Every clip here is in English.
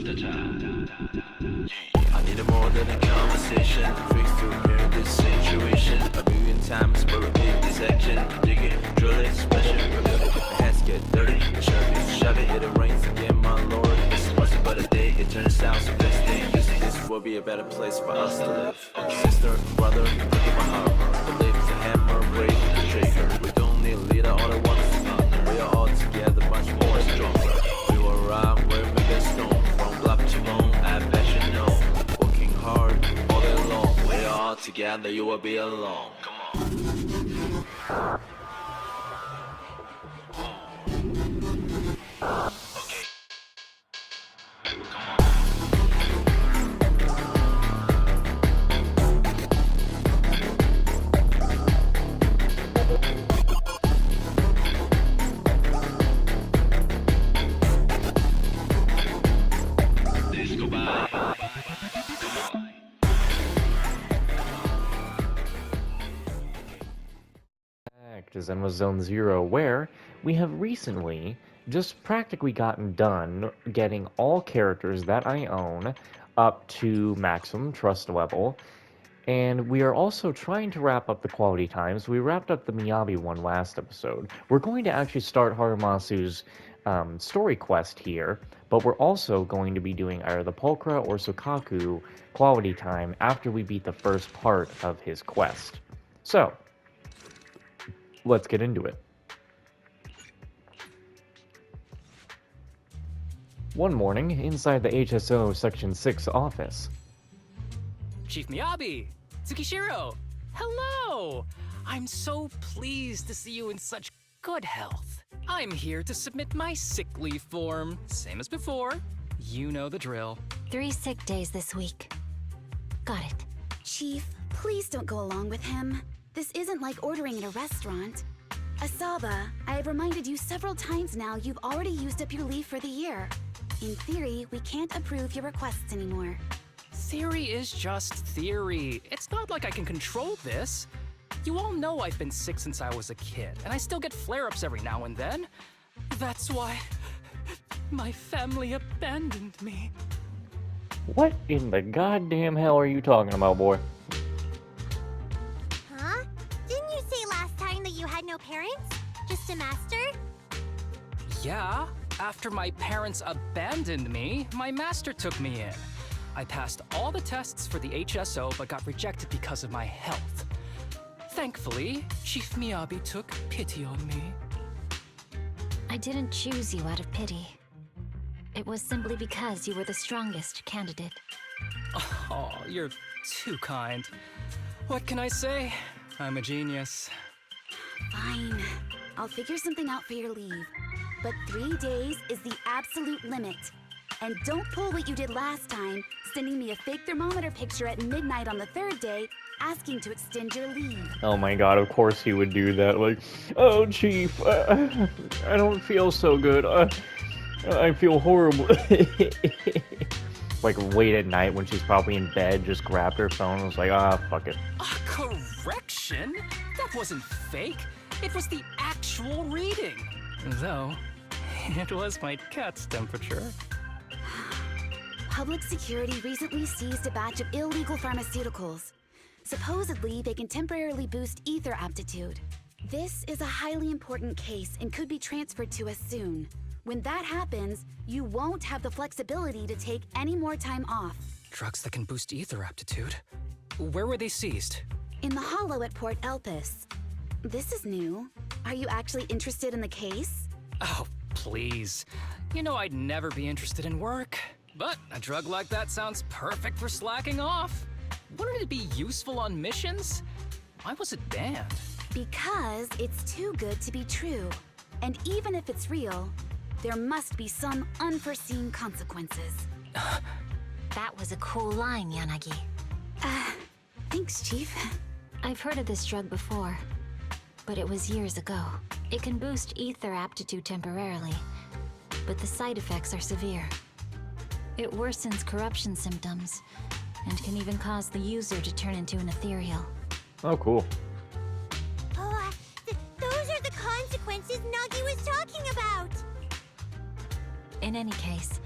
the time. I need a more than a conversation. Fix to mirror this situation. A million times for a big dissection. Dig it, drill it, smash it. Hands get dirty, shove it rains again, my lord. This wasn't but a day, it turns out so this thing. This will be a better place for us to live. Sister, brother, look at my heart. Believe it's a hammer, break the trigger. We don't need a leader, all I want is none. We are all together, much more stronger. We will ride where we get stone. From black to bone, I bet you know. Working hard, all day long. We are all together, you will be alone. Come on. To ZENLESS Zone Zero, where we have recently just practically gotten done getting all characters that I own up to maximum trust level, and we are also trying to wrap up the quality times. We wrapped up the Miyabi one last episode. We're going to actually start Harumasu's story quest here, but we're also going to be doing either the Pulchra or Sokaku quality time after we beat the first part of his quest. So, let's get into it. One morning, inside the HSO Section 6 office. Chief Miyabi! Tsukishiro! Hello! I'm so pleased to see you in such good health. I'm here to submit my sick leave form. Same as before. You know the drill. 3 sick days this week. Got it. Chief, please don't go along with him. This isn't like ordering at a restaurant. Asaba, I have reminded you several times now you've already used up your leave for the year. In theory, we can't approve your requests anymore. Theory is just theory. It's not like I can control this. You all know I've been sick since I was a kid, and I still get flare-ups every now and then. That's why my family abandoned me. What in the goddamn hell are you talking about, boy? Huh? Didn't you say last time that you had no parents? Just a master? Yeah, after my parents abandoned me, my master took me in. I passed all the tests for the HSO but got rejected because of my health. Thankfully, Chief Miyabi took pity on me. I didn't choose you out of pity. It was simply because you were the strongest candidate. Oh, you're too kind. What can I say? I'm a genius. Fine. I'll figure something out for your leave. But 3 days is the absolute limit. And don't pull what you did last time, sending me a fake thermometer picture at midnight on the 3rd day, asking to extend your leave. Oh my god, of course he would do that. Like, oh, Chief, I don't feel so good. I feel horrible. Like, late at night when she's probably in bed, just grabbed her phone and was like, fuck it. Correction? That wasn't fake. It was the actual reading. Though, it was my cat's temperature. Public security recently seized a batch of illegal pharmaceuticals. Supposedly, they can temporarily boost ether aptitude. This is a highly important case and could be transferred to us soon. When that happens, you won't have the flexibility to take any more time off. Drugs that can boost ether aptitude? Where were they seized? In the hollow at Port Elpis. This is new. Are you actually interested in the case? Oh, please. You know I'd never be interested in work. But a drug like that sounds perfect for slacking off. Wouldn't it be useful on missions? Why was it banned? Because it's too good to be true. And even if it's real, there must be some unforeseen consequences. That was a cool line, Yanagi. Thanks, Chief. I've heard of this drug before, but it was years ago. It can boost ether aptitude temporarily, but the side effects are severe. It worsens corruption symptoms, and can even cause the user to turn into an ethereal. Oh, cool. Oh, those are the consequences Nagi was talking about! In any case,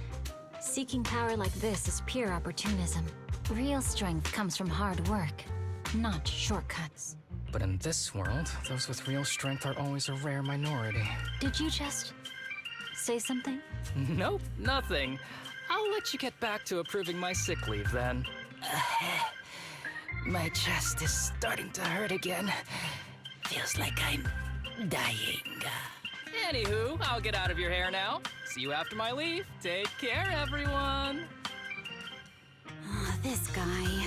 Seeking power like this is pure opportunism. Real strength comes from hard work, not shortcuts. But in this world, those with real strength are always a rare minority. Did you just say something? Nope, nothing. I'll let you get back to approving my sick leave then. My chest is starting to hurt again. Feels like I'm dying. Anywho, I'll get out of your hair now. See you after my leave. Take care, everyone. This guy.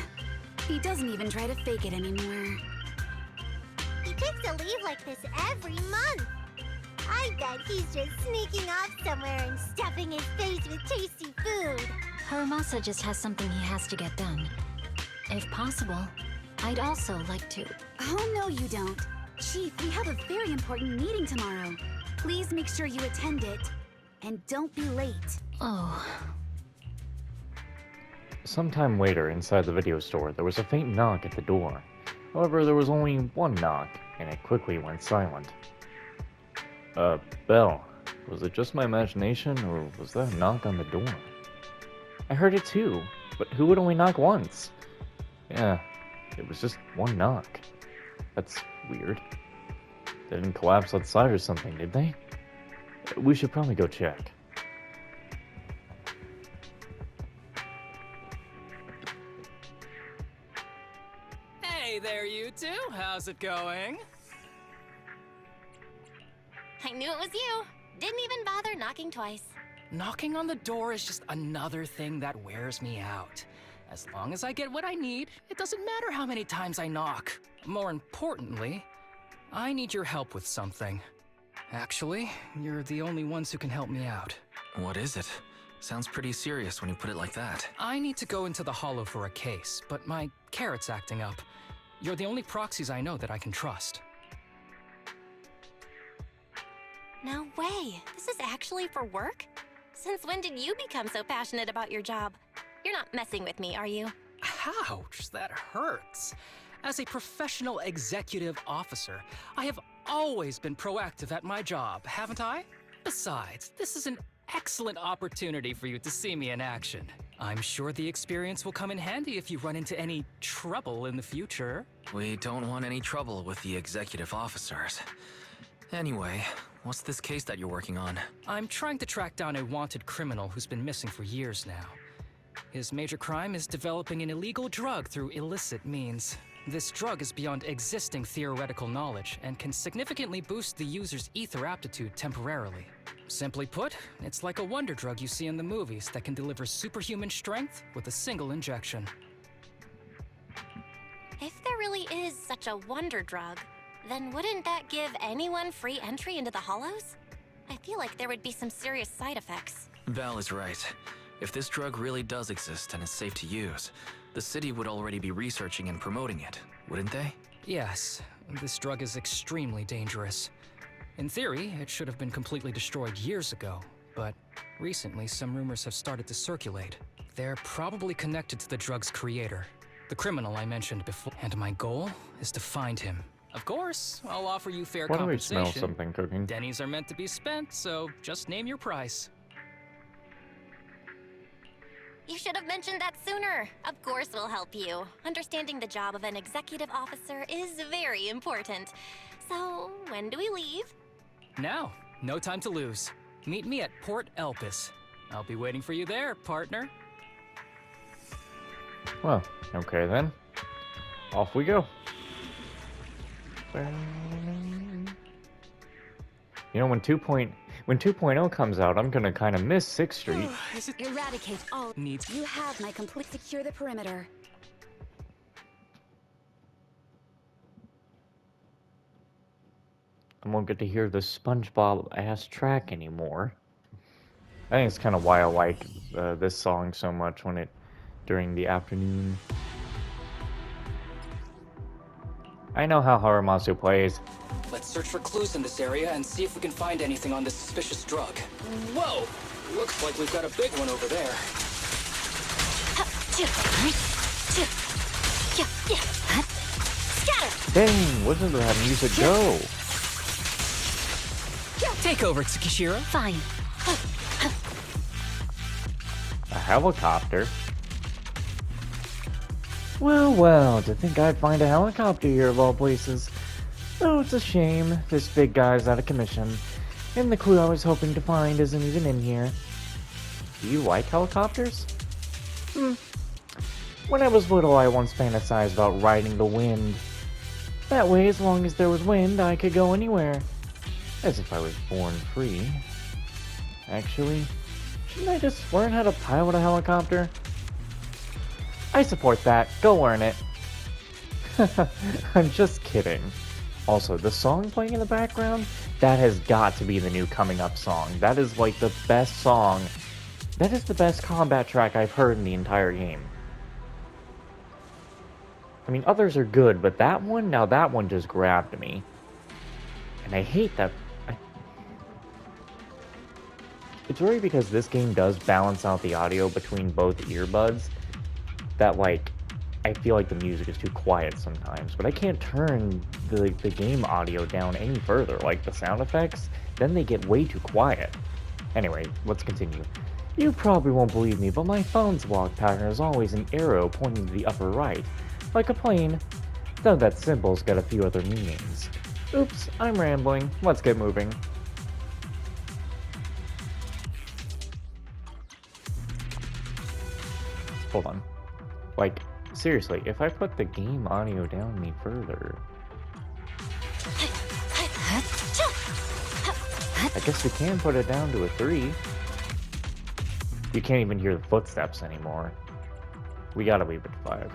He doesn't even try to fake it anymore. He takes a leave like this every month. I bet he's just sneaking off somewhere and stuffing his face with tasty food. Haramasa just has something he has to get done. If possible, I'd also like to... Oh, no, you don't. Chief, we have a very important meeting tomorrow. Please make sure you attend it. And don't be late. Oh, Sometime later, inside the video store, there was a faint knock at the door. However, there was only one knock, and it quickly went silent. Belle, was it just my imagination, or was that a knock on the door? I heard it too, but who would only knock once? Yeah, it was just one knock. That's weird. They didn't collapse outside or something, did they? We should probably go check. Hey there, you two. How's it going? I knew it was you. Didn't even bother knocking twice. Knocking on the door is just another thing that wears me out. As long as I get what I need, it doesn't matter how many times I knock. More importantly, I need your help with something. Actually, you're the only ones who can help me out. What is it? Sounds pretty serious when you put it like that. I need to go into the Hollow for a case, but my carrot's acting up. You're the only proxies I know that I can trust. No way. This is actually for work? Since when did you become so passionate about your job? You're not messing with me, are you? Ouch, that hurts. As a professional executive officer, I have always been proactive at my job, haven't I? Besides, this is an excellent opportunity for you to see me in action. I'm sure the experience will come in handy if you run into any trouble in the future. We don't want any trouble with the executive officers. Anyway, what's this case that you're working on? I'm trying to track down a wanted criminal who's been missing for years now. His major crime is developing an illegal drug through illicit means. This drug is beyond existing theoretical knowledge and can significantly boost the user's ether aptitude temporarily. Simply put, it's like a wonder drug you see in the movies that can deliver superhuman strength with a single injection. If there really is such a wonder drug, then wouldn't that give anyone free entry into the Hollows? I feel like there would be some serious side effects. Val is right. If this drug really does exist and is safe to use, the city would already be researching and promoting it, wouldn't they? Yes, this drug is extremely dangerous. In theory, it should have been completely destroyed years ago, but recently some rumors have started to circulate. They're probably connected to the drug's creator, the criminal I mentioned before, and my goal is to find him. Of course, I'll offer you fair Why do we compensation. smell something cooking? Denny's are meant to be spent, so just name your price. You should have mentioned that sooner. Of course we'll help you. Understanding the job of an executive officer is very important. So, when do we leave? Now, no time to lose. Meet me at Port Elpis. I'll be waiting for you there, partner. Well, okay then. Off we go. You know, when 2.0 comes out, I'm gonna kind of miss 6th Street. Eradicate all. Needs. You have my complete. Secure the perimeter. I won't get to hear the SpongeBob ass track anymore. I think it's kind of why I like this song so much during the afternoon. I know how Haramatsu plays. Let's search for clues in this area and see if we can find anything on this suspicious drug. Whoa! Looks like we've got a big one over there. Scatter! Dang, where did that music go? Take over, Tsukishiro. fine. A helicopter. Well, well, to think I'd find a helicopter here of all places. Oh, it's a shame. This big guy's out of commission. And the clue I was hoping to find isn't even in here. Do you like helicopters? When I was little, I once fantasized about riding the wind. That way, as long as there was wind, I could go anywhere. As if I was born free. Actually, shouldn't I just learn how to pilot a helicopter? I support that. Go learn it. I'm just kidding. Also, the song playing in the background, that has got to be the new Coming Up song. That is like the best song. That is the best combat track I've heard in the entire game. I mean, others are good, but that one just grabbed me. And I hate that. It's really because this game does balance out the audio between both earbuds that, like, I feel like the music is too quiet sometimes, but I can't turn the game audio down any further. Like, the sound effects, then they get way too quiet. Anyway, let's continue. You probably won't believe me, but my phone's walk pattern is always an arrow pointing to the upper right, like a plane, though that symbol's got a few other meanings. Oops, I'm rambling. Let's get moving. Hold on. Like, seriously, if I put the game audio down any further... I guess we can put it down to a 3. You can't even hear the footsteps anymore. We gotta leave it to 5.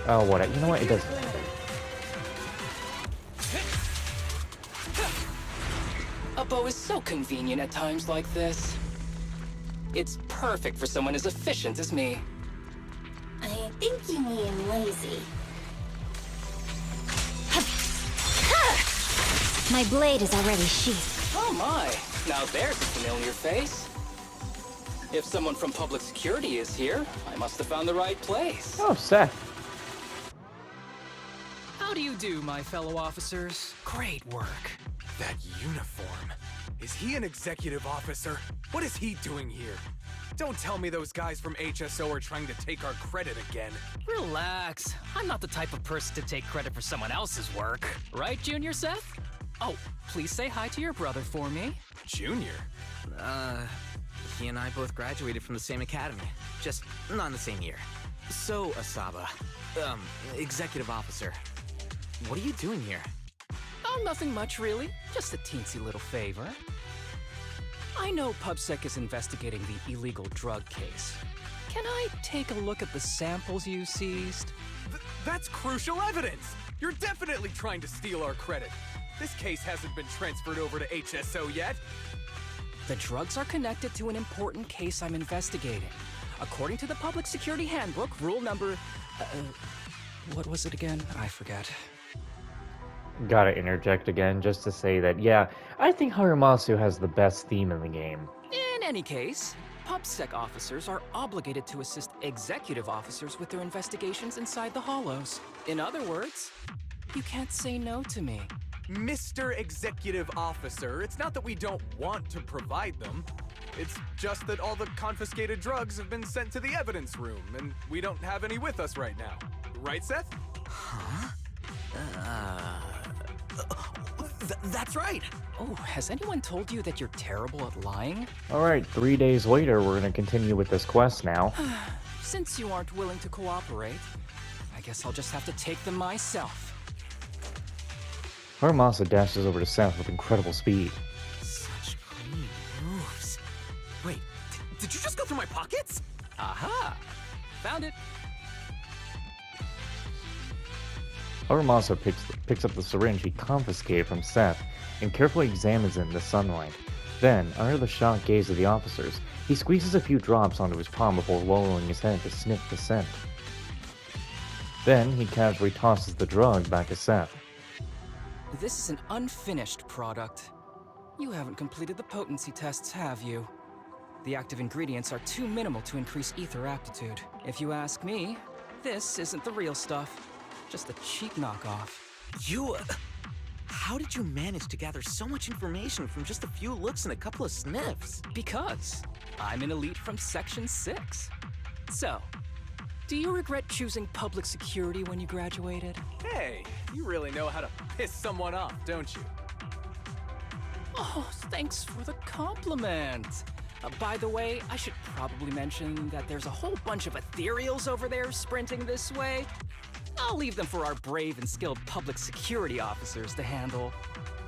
Oh, what? You know what? It doesn't matter. A bow is so convenient at times like this. It's perfect for someone as efficient as me. I think you mean lazy. My blade is already sheathed. Oh my, now there's a familiar face. If someone from public security is here, I must have found the right place. Oh, Seth. How do you do, my fellow officers? Great work. That uniform. Is he an executive officer? What is he doing here? Don't tell me those guys from HSO are trying to take our credit again. Relax. I'm not the type of person to take credit for someone else's work. Right, Junior Seth? Oh, please say hi to your brother for me. Junior? He and I both graduated from the same academy, just not in the same year. So, Asaba, executive officer, what are you doing here? Oh, nothing much, really. Just a teensy little favor. I know PubSec is investigating the illegal drug case. Can I take a look at the samples you seized? That's crucial evidence! You're definitely trying to steal our credit. This case hasn't been transferred over to HSO yet. The drugs are connected to an important case I'm investigating. According to the Public Security Handbook, rule number... what was it again? I forget. Gotta interject again just to say that, yeah, I think Haramasu has the best theme in the game. In any case, PubSec officers are obligated to assist executive officers with their investigations inside the Hollows. In other words, you can't say no to me. Mr. Executive Officer, it's not that we don't want to provide them. It's just that all the confiscated drugs have been sent to the evidence room, and we don't have any with us right now. Right, Seth? Huh? That's right! Oh, has anyone told you that you're terrible at lying? Alright, 3 days later, we're gonna continue with this quest now. Since you aren't willing to cooperate, I guess I'll just have to take them myself. Haramasa dashes over to Seth with incredible speed. Such clean moves. Wait, did you just go through my pockets? Aha! Found it! Haramasa picks up the syringe he confiscated from Seth and carefully examines it in the sunlight. Then, under the shocked gaze of the officers, he squeezes a few drops onto his palm before lowering his head to sniff the scent. Then, he casually tosses the drug back to Seth. This is an unfinished product. You haven't completed the potency tests, have you? The active ingredients are too minimal to increase ether aptitude. If you ask me, this isn't the real stuff. Just a cheap knockoff. How did you manage to gather so much information from just a few looks and a couple of sniffs? Because I'm an elite from Section 6. So, do you regret choosing public security when you graduated? Hey, you really know how to piss someone off, don't you? Oh, thanks for the compliment. By the way, I should probably mention that there's a whole bunch of ethereals over there sprinting this way. I'll leave them for our brave and skilled public security officers to handle.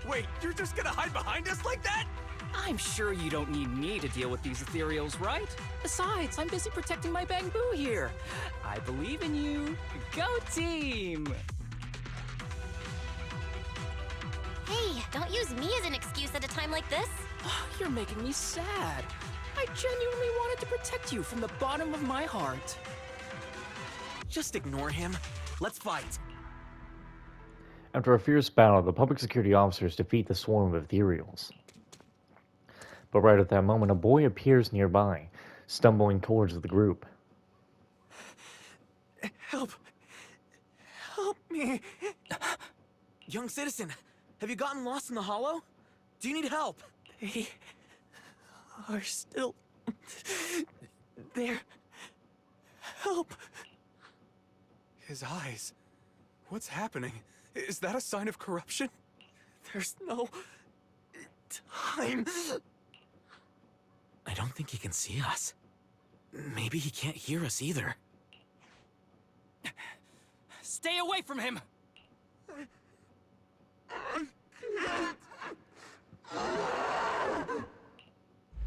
Wait, you're just gonna hide behind us like that? I'm sure you don't need me to deal with these ethereals, right? Besides, I'm busy protecting my bamboo here. I believe in you. Go team! Hey, don't use me as an excuse at a time like this. You're making me sad. I genuinely wanted to protect you from the bottom of my heart. Just ignore him. Let's fight. After a fierce battle, the public security officers defeat the swarm of ethereals. But right at that moment, a boy appears nearby, stumbling towards the group. Help! Help me! Young citizen, have you gotten lost in the hollow? Do you need help? They are still there. Help! His eyes. What's happening? Is that a sign of corruption? There's no time. I don't think he can see us. Maybe he can't hear us either. Stay away from him!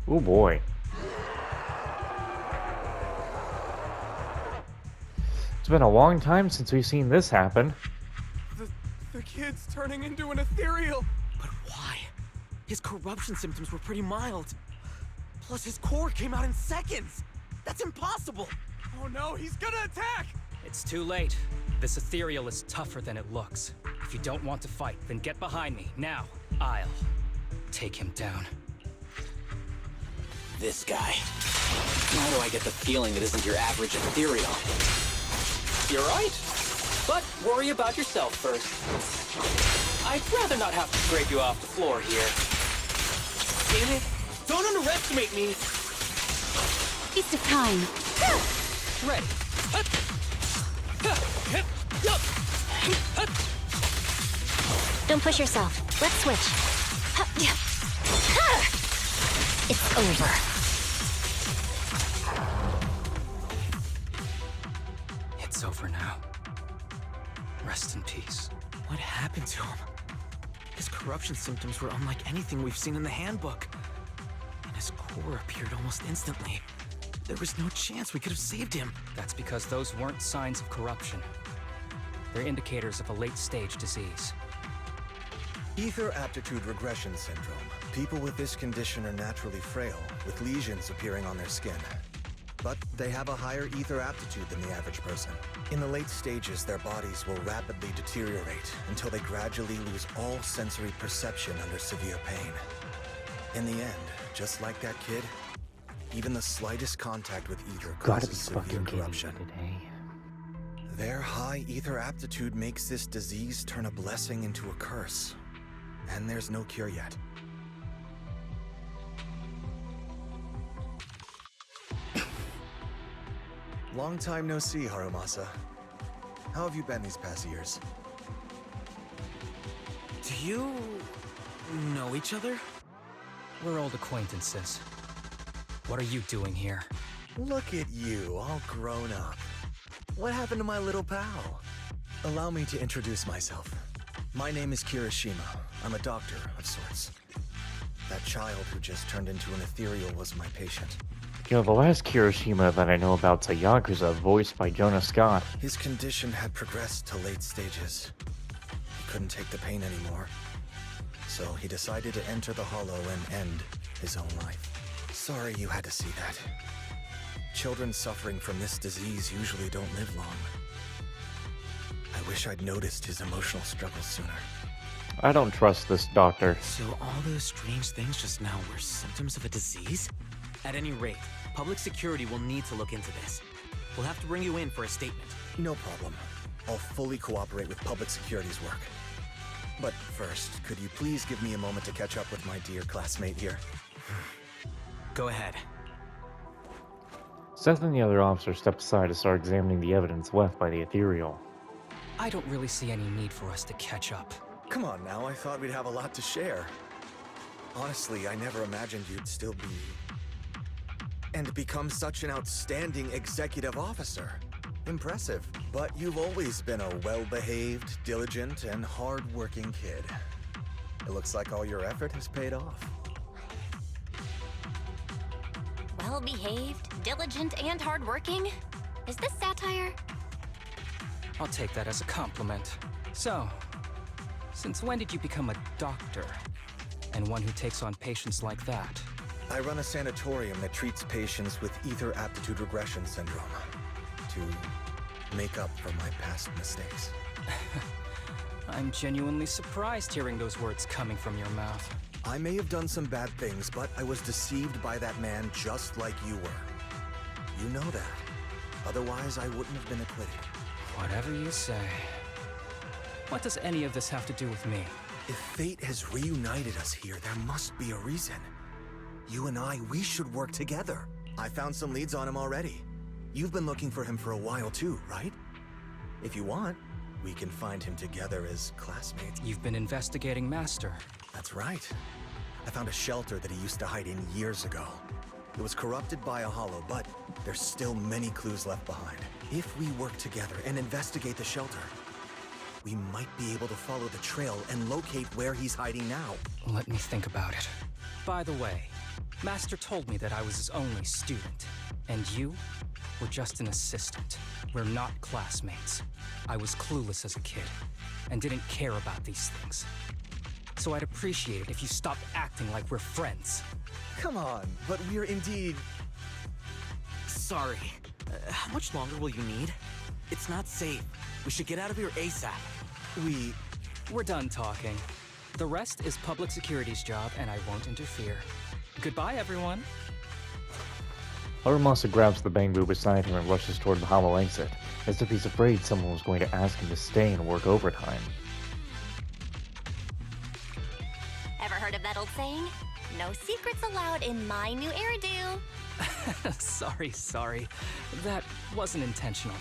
Oh boy. It's been a long time since we've seen this happen. The kid's turning into an ethereal. But why? His corruption symptoms were pretty mild. Plus his core came out in seconds. That's impossible. Oh no, he's gonna attack! It's too late. This ethereal is tougher than it looks. If you don't want to fight, then get behind me. Now, I'll take him down. This guy. Why do I get the feeling it isn't your average ethereal? You're right. But worry about yourself first. I'd rather not have to scrape you off the floor here. Damn it! Don't underestimate me! Waste of time. Ready. Don't push yourself. Let's switch. It's over. It's over now. Rest in peace. What happened to him? His corruption symptoms were unlike anything we've seen in the handbook. And his core appeared almost instantly. There was no chance we could have saved him. That's because those weren't signs of corruption. They're indicators of a late-stage disease. Ether aptitude regression syndrome. People with this condition are naturally frail, with lesions appearing on their skin. But they have a higher ether aptitude than the average person. In the late stages, their bodies will rapidly deteriorate until they gradually lose all sensory perception under severe pain. In the end, just like that kid, even the slightest contact with ether Gotta be causes severe fucking corruption. kidding me today. Their high ether aptitude makes this disease turn a blessing into a curse. And there's no cure yet. Long time no see, Harumasa. How have you been these past years? Do you know each other? We're old acquaintances. What are you doing here? Look at you, all grown up. What happened to my little pal? Allow me to introduce myself. My name is Kirishima. I'm a doctor of sorts. That child who just turned into an ethereal was my patient. You know, the last Kirishima that I know about's a Yakuza, voiced by Jonah Scott. His condition had progressed to late stages. He couldn't take the pain anymore. So he decided to enter the Hollow and end his own life. Sorry you had to see that. Children suffering from this disease usually don't live long. I wish I'd noticed his emotional struggles sooner. I don't trust this doctor. So all those strange things just now were symptoms of a disease? At any rate, public security will need to look into this. We'll have to bring you in for a statement. No problem. I'll fully cooperate with public security's work. But first, could you please give me a moment to catch up with my dear classmate here? Go ahead. Seth and the other officers stepped aside to start examining the evidence left by the ethereal. I don't really see any need for us to catch up. Come on now, I thought we'd have a lot to share. Honestly, I never imagined you'd still be... and become such an outstanding executive officer. Impressive. But you've always been a well-behaved, diligent, and hard-working kid. It looks like all your effort has paid off. Well-behaved, diligent, and hardworking? Is this satire? I'll take that as a compliment. So, since when did you become a doctor? And one who takes on patients like that? I run a sanatorium that treats patients with ether aptitude regression syndrome. To make up for my past mistakes. I'm genuinely surprised hearing those words coming from your mouth. I may have done some bad things, but I was deceived by that man just like you were. You know that. Otherwise, I wouldn't have been acquitted. Whatever you say. What does any of this have to do with me? If fate has reunited us here, there must be a reason. You and I, we should work together. I found some leads on him already. You've been looking for him for a while too, right? If you want, we can find him together as classmates. You've been investigating Master. That's right. I found a shelter that he used to hide in years ago. It was corrupted by a hollow, but there's still many clues left behind. If we work together and investigate the shelter, we might be able to follow the trail and locate where he's hiding now. Let me think about it. By the way, Master told me that I was his only student, and you were just an assistant. We're not classmates. I was clueless as a kid, and didn't care about these things. So I'd appreciate it if you stopped acting like we're friends. Come on, but we're indeed... Sorry. How much longer will you need? It's not safe. We should get out of here ASAP. We're done talking. The rest is public security's job, and I won't interfere. Goodbye, everyone. Harumasu grabs the bamboo beside him and rushes toward the hollow exit, as if he's afraid someone was going to ask him to stay and work overtime. Ever heard of that old saying? No secrets allowed in my new hairdo. Sorry. That wasn't intentional.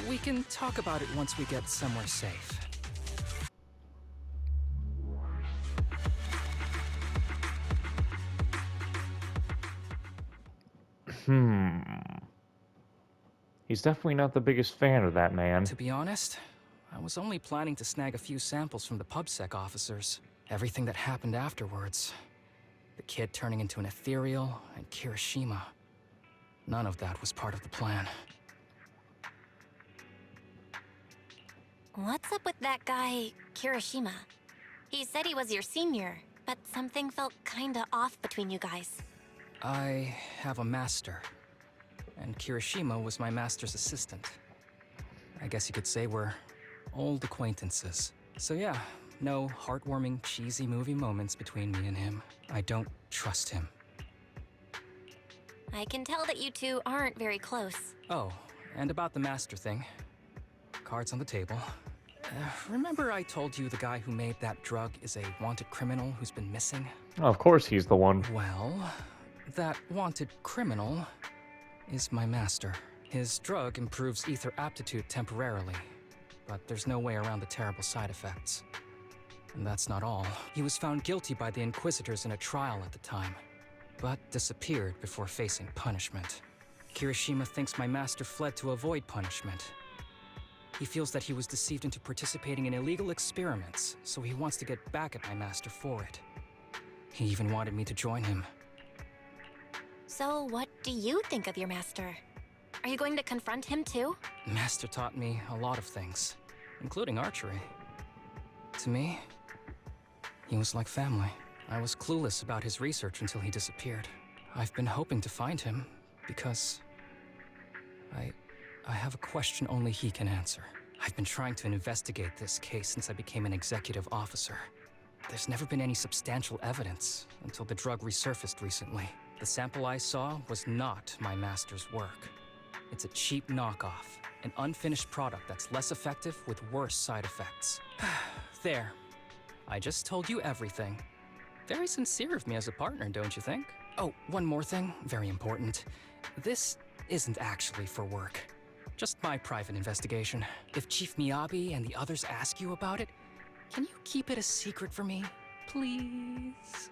We can talk about it once we get somewhere safe. He's definitely not the biggest fan of that man. To be honest, I was only planning to snag a few samples from the PubSec officers. Everything that happened afterwards. The kid turning into an ethereal, and Kirishima. None of that was part of the plan. What's up with that guy, Kirishima? He said he was your senior, but something felt kinda off between you guys. I have a master, and Kirishima was my master's assistant. I guess you could say we're old acquaintances. So yeah, no heartwarming, cheesy movie moments between me and him. I don't trust him. I can tell that you two aren't very close. Oh, and about the master thing. Cards on the table. Remember I told you the guy who made that drug is a wanted criminal who's been missing? Of course he's the one. Well, that wanted criminal is my master. His drug improves ether aptitude temporarily, but there's no way around the terrible side effects. And that's not all. He was found guilty by the Inquisitors in a trial at the time, but disappeared before facing punishment. Kirishima thinks my master fled to avoid punishment. He feels that he was deceived into participating in illegal experiments, so he wants to get back at my master for it. He even wanted me to join him. So what do you think of your master? Are you going to confront him too? Master taught me a lot of things, including archery. To me, he was like family. I was clueless about his research until he disappeared. I've been hoping to find him because I have a question only he can answer. I've been trying to investigate this case since I became an executive officer. There's never been any substantial evidence until the drug resurfaced recently. The sample I saw was not my master's work. It's a cheap knockoff, an unfinished product that's less effective with worse side effects. There. I just told you everything. Very sincere of me as a partner, don't you think? Oh, one more thing, very important. This isn't actually for work. Just my private investigation. If Chief Miyabi and the others ask you about it, can you keep it a secret for me, please?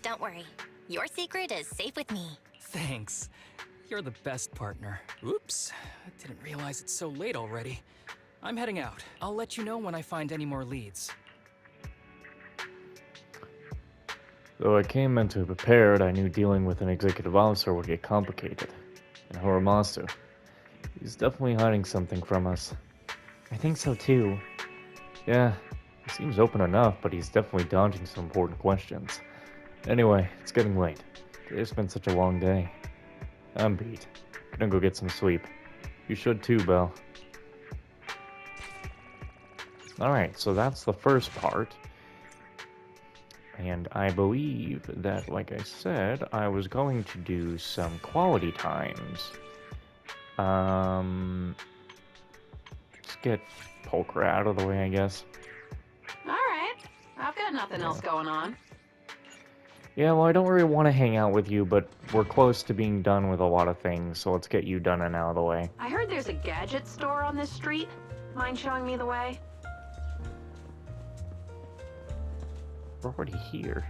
Don't worry. Your secret is safe with me. Thanks. You're the best partner. Oops, I didn't realize it's so late already. I'm heading out. I'll let you know when I find any more leads. Though I came mentally prepared, I knew dealing with an executive officer would get complicated. And Horomasu, he's definitely hiding something from us. I think so too. Yeah, he seems open enough, but he's definitely dodging some important questions. Anyway, it's getting late. Today's been such a long day. I'm beat. Gonna go get some sleep. You should too, Belle. Alright, so that's the first part. And I believe that, like I said, I was going to do some quality times. Let's get Polkra out of the way, I guess. Alright. I've got nothing else going on. Yeah, well, I don't really want to hang out with you, but we're close to being done with a lot of things, so let's get you done and out of the way. I heard there's a gadget store on this street. Mind showing me the way? We're already here.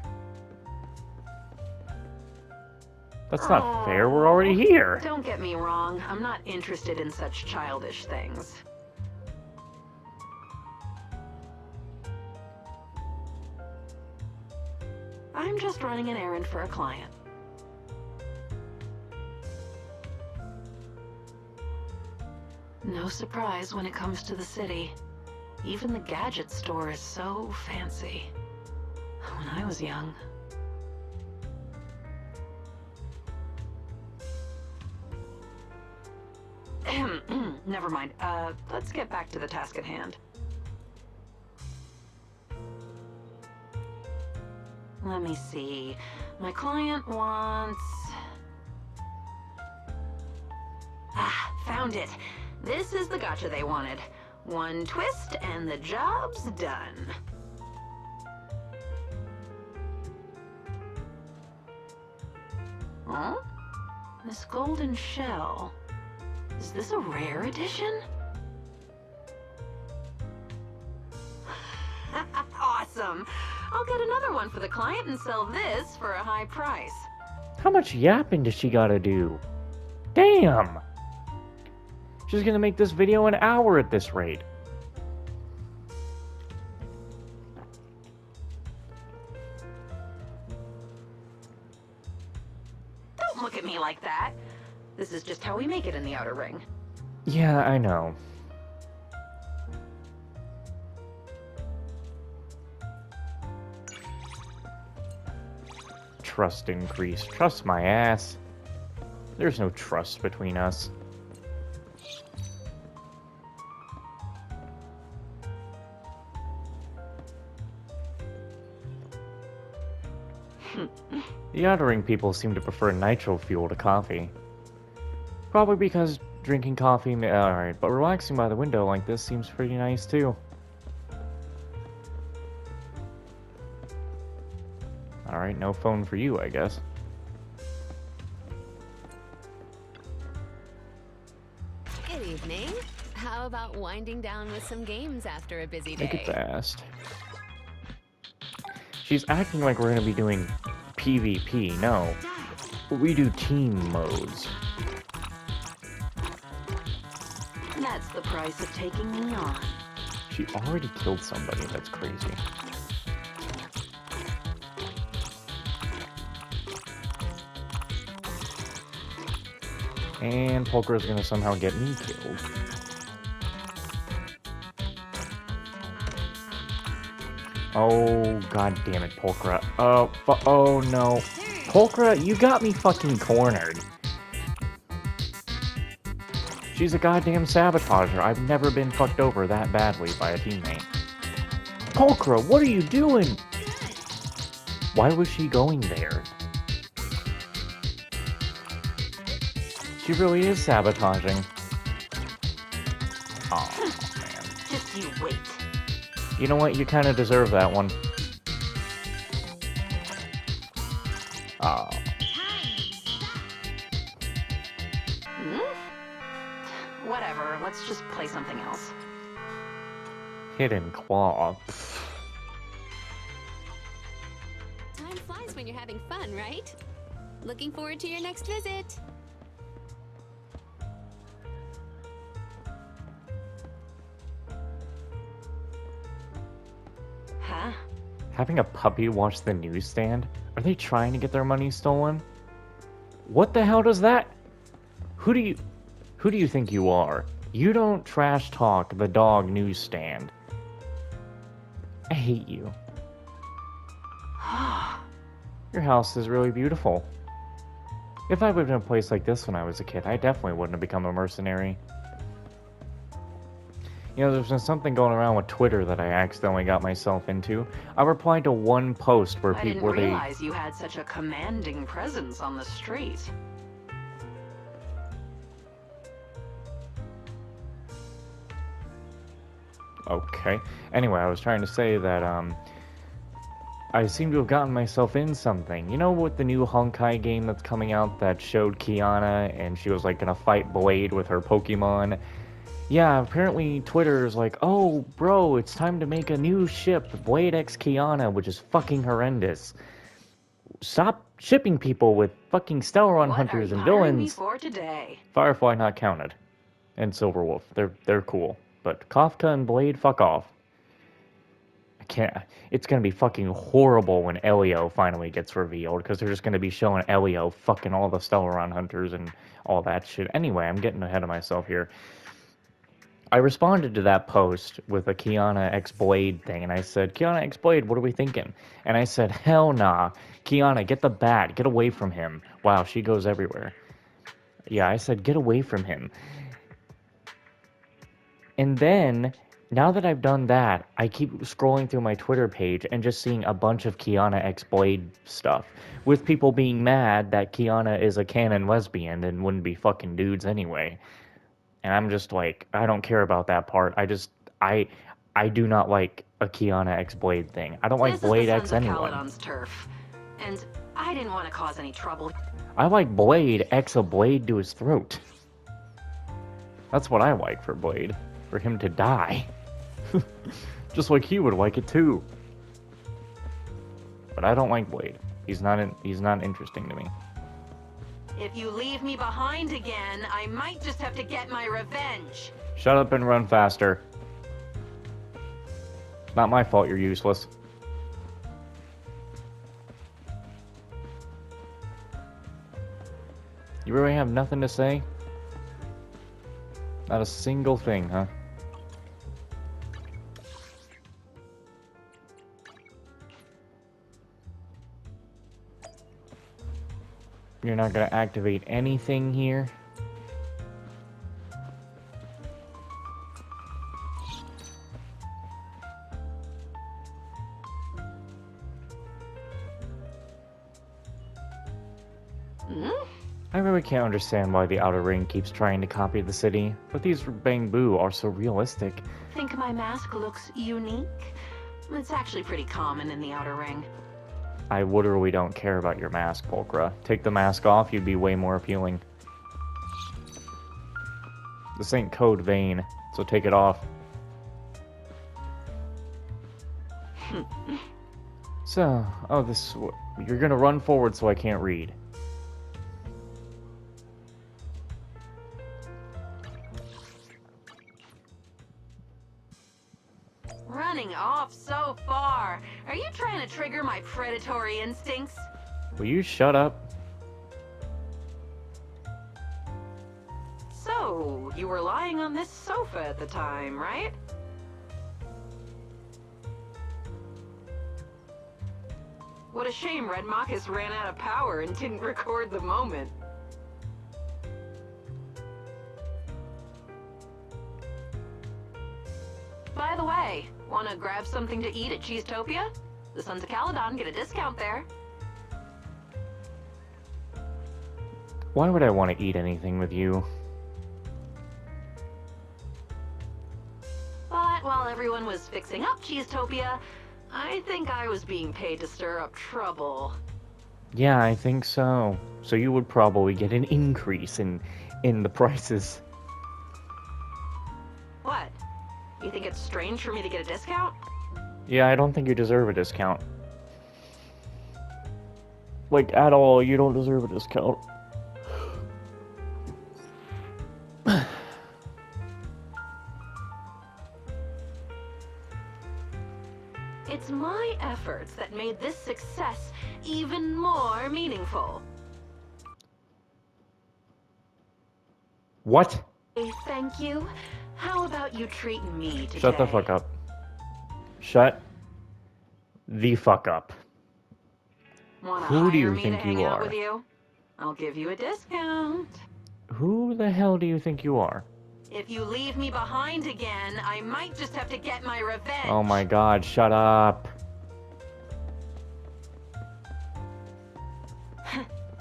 That's not fair, we're already here! Don't get me wrong, I'm not interested in such childish things. I'm just running an errand for a client. No surprise when it comes to the city. Even the gadget store is so fancy. When I was young. Never mind. Let's get back to the task at hand. Let me see. My client wants... Ah, found it. This is the gotcha they wanted. One twist and the job's done. Huh? This golden shell. Is this a rare edition? Awesome! I'll get another one for the client and sell this for a high price. How much yapping does she gotta do? Damn! She's gonna make this video an hour at this rate. Don't look at me like that. This is just how we make it in the Outer Ring. Yeah, I know. Trust increase. Trust my ass. There's no trust between us. The Outer Ring people seem to prefer nitro fuel to coffee. Probably because drinking coffee alright, but relaxing by the window like this seems pretty nice too. Alright, no phone for you, I guess. Good evening. How about winding down with some games after a busy day? Make it fast. She's acting like we're gonna be doing PvP. No. We do team modes. That's the price of taking me on. She already killed somebody. That's crazy. And Polkra's gonna somehow get me killed. Oh, god damn it, Polkra. Oh no. Polkra, you got me fucking cornered. She's a goddamn sabotager. I've never been fucked over that badly by a teammate. Polkra, what are you doing? Why was she going there? She really is sabotaging. Oh man. Just you wait. You know what? You kind of deserve that one. Oh. Whatever, let's just play something else. Hidden Claw. Time flies when you're having fun, right? Looking forward to your next visit. Huh? Having a puppy watch the newsstand? Are they trying to get their money stolen? What the hell does that? Who do you think you are? You don't trash talk the dog newsstand. I hate you. Your house is really beautiful. If I lived in a place like this when I was a kid, I definitely wouldn't have become a mercenary. You know, there's been something going around with Twitter that I accidentally got myself into. I replied to one post where I didn't realize you had such a commanding presence on the street. Okay. Anyway, I was trying to say that, I seem to have gotten myself in something. You know, with the new Honkai game that's coming out that showed Kiana and she was, like, gonna fight Blade with her Pokemon? Yeah, apparently Twitter is like, oh, bro, it's time to make a new ship, Blade X Kiana, which is fucking horrendous. Stop shipping people with fucking Stellar Run hunters and villains. For today? Firefly not counted. And Silverwolf, they're cool. But Kafka and Blade, fuck off. I can't. It's gonna be fucking horrible when Elio finally gets revealed, because they're just gonna be showing Elio fucking all the Stellaron hunters and all that shit. Anyway, I'm getting ahead of myself here. I responded to that post with a Kiana X Blade thing, and I said, Kiana X Blade, what are we thinking? And I said, hell nah. Kiana, get the bat. Get away from him. Wow, she goes everywhere. Yeah, I said, get away from him. And then, now that I've done that, I keep scrolling through my Twitter page and just seeing a bunch of Kiana X Blade stuff, with people being mad that Kiana is a canon lesbian and wouldn't be fucking dudes anyway. And I'm just like, I don't care about that part. I do not like a Kiana X Blade thing. I don't like Blade X anyone. This is the Sons of Caledon's turf, and I didn't want to cause any trouble. I like Blade X a blade to his throat. That's what I like for Blade. For him to die. Just like he would like it too. But I don't like Blade. He's not interesting to me. If you leave me behind again, I might just have to get my revenge. Shut up and run faster. Not my fault you're useless. You really have nothing to say? Not a single thing, huh? You're not gonna activate anything here? I really can't understand why the Outer Ring keeps trying to copy the city, but these Bangbu are so realistic. Think my mask looks unique? It's actually pretty common in the Outer Ring. I literally don't care about your mask, Pulchra. Take the mask off, you'd be way more appealing. This ain't Code Vein, so take it off. So, you're gonna run forward so I can't read. Running off so far. Are you trying to trigger my predatory instincts? Will you shut up? So, you were lying on this sofa at the time, right? What a shame Red Marcus ran out of power and didn't record the moment. By the way, wanna grab something to eat at Cheesetopia? The Sons of Caledon get a discount there. Why would I want to eat anything with you? But bet while everyone was fixing up Cheesetopia, I think I was being paid to stir up trouble. Yeah, I think so. So you would probably get an increase in the prices. What? You think it's strange for me to get a discount? Yeah, I don't think you deserve a discount. Like, at all, you don't deserve a discount. It's my efforts that made this success even more meaningful. What? Hey, thank you. How about you treat me today? Shut the fuck up. Shut the fuck up. Wanna Who do hire you me to think hang you out are? with you? I'll give you a discount. Who the hell do you think you are? If you leave me behind again, I might just have to get my revenge. Oh my god, shut up.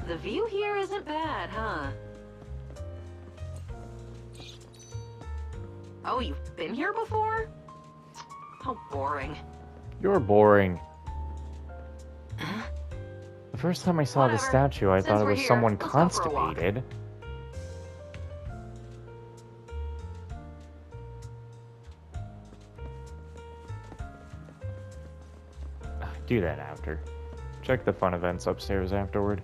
The view here isn't bad, huh? Oh, you've been here before? How boring. You're boring. The first time I saw the Whatever. statue, I Since thought it we're was here, someone let's go for a walk. constipated. Do that after. Check the fun events upstairs afterward.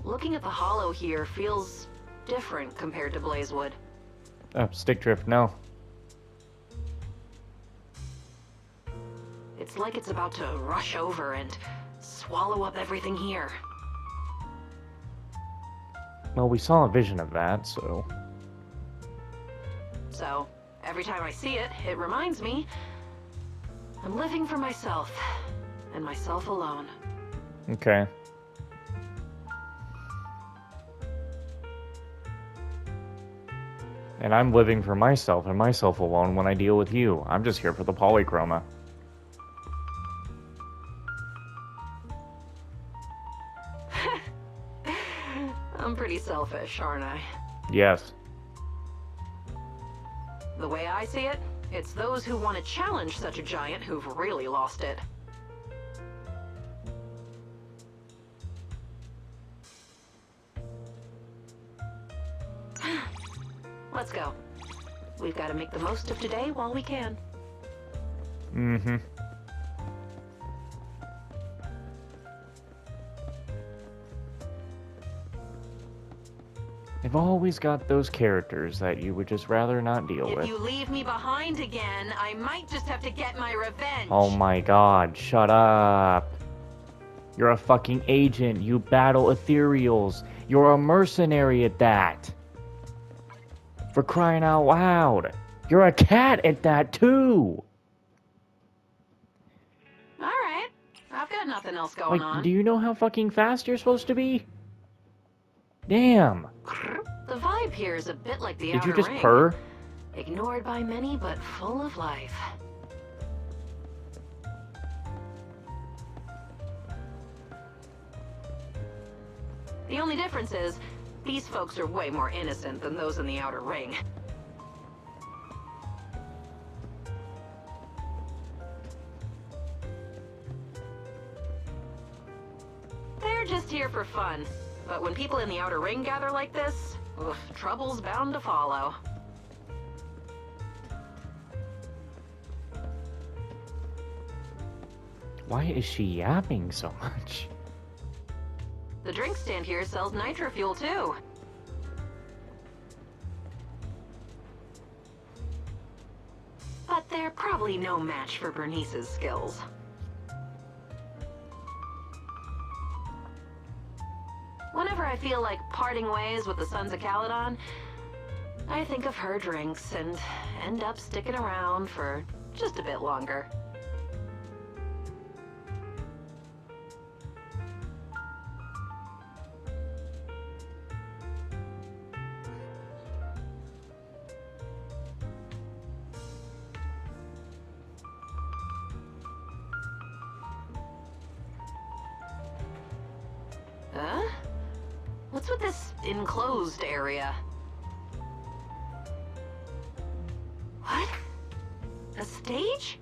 Looking at the hollow here feels different compared to Blazewood. Oh, stick drift, no. It's like it's about to rush over and swallow up everything here. Well, we saw a vision of that, so... So, every time I see it, it reminds me I'm living for myself, and myself alone. Okay. And I'm living for myself and myself alone when I deal with you. I'm just here for the polychroma. I'm pretty selfish, aren't I? Yes. The way I see it, it's those who want to challenge such a giant who've really lost it. Let's go. We've got to make the most of today while we can. Mm-hmm. I've always got those characters that you would just rather not deal If with. you leave me behind again, I might just have to get my revenge. Oh my god, shut up. You're a fucking agent. You battle ethereals. You're a mercenary at that. For crying out loud. You're a cat at that too. Alright. I've got nothing else going Like, on. do you know how fucking fast you're supposed to be? Damn. The vibe here is a bit like the Did Outer you just Ring. purr? Ignored by many, but full of life. The only difference is, these folks are way more innocent than those in the Outer Ring. They're just here for fun. But when people in the Outer Ring gather like this, oof, trouble's bound to follow. Why is she yapping so much? The drink stand here sells nitro fuel too. But they're probably no match for Bernice's skills. Whenever I feel like parting ways with the Sons of Caledon, I think of her drinks and end up sticking around for just a bit longer. Huh? What's with this enclosed area? A stage?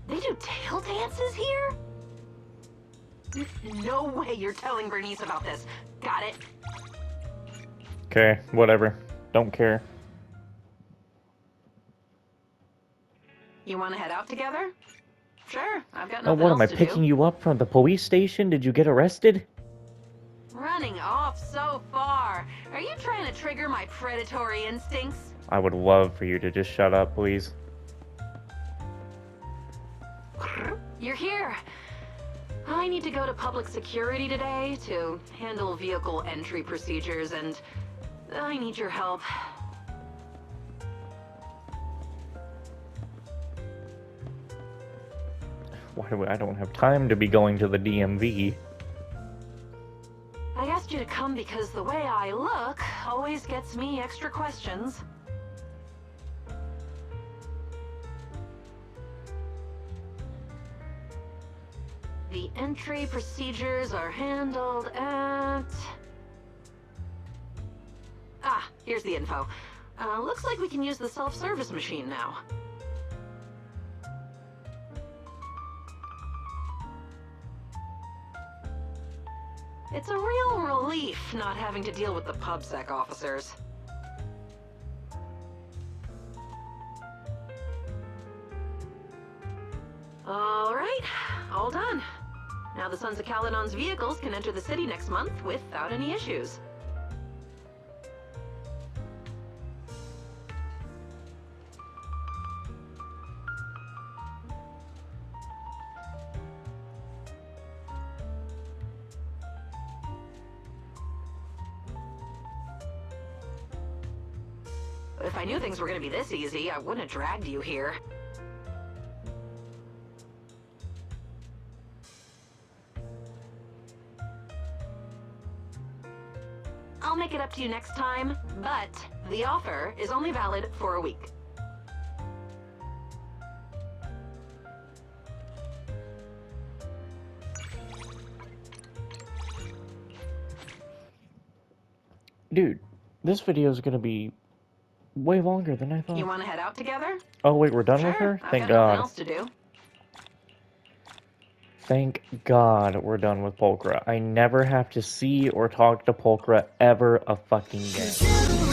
They do tail dances here? No way you're telling Bernice about this. Got it? Okay, whatever. Don't care. You want to head out together? Sure, I've got Oh, nothing what else am I to picking do. you up from the police station? Did you get arrested? Running off so far. Are you trying to trigger my predatory instincts? I would love for you to just shut up, please. You're here. I need to go to public security today to handle vehicle entry procedures, and I need your help. I don't have time to be going to the DMV. I asked you to come because the way I look always gets me extra questions. The entry procedures are handled at... Ah, here's the info. Looks like we can use the self-service machine now. It's a real relief not having to deal with the PubSec officers. All right, all done. Now the Sons of Caledon's vehicles can enter the city next month without any issues. If I knew things were gonna be this easy, I wouldn't have dragged you here. I'll make it up to you next time, but the offer is only valid for a week. Dude, this video is gonna be way longer than I thought. You want to head out together? Oh wait, we're done with Sure, her? I've Thank got nothing God. else to do. Thank God we're done with Pulchra. I never have to see or talk to Pulchra ever a fucking again.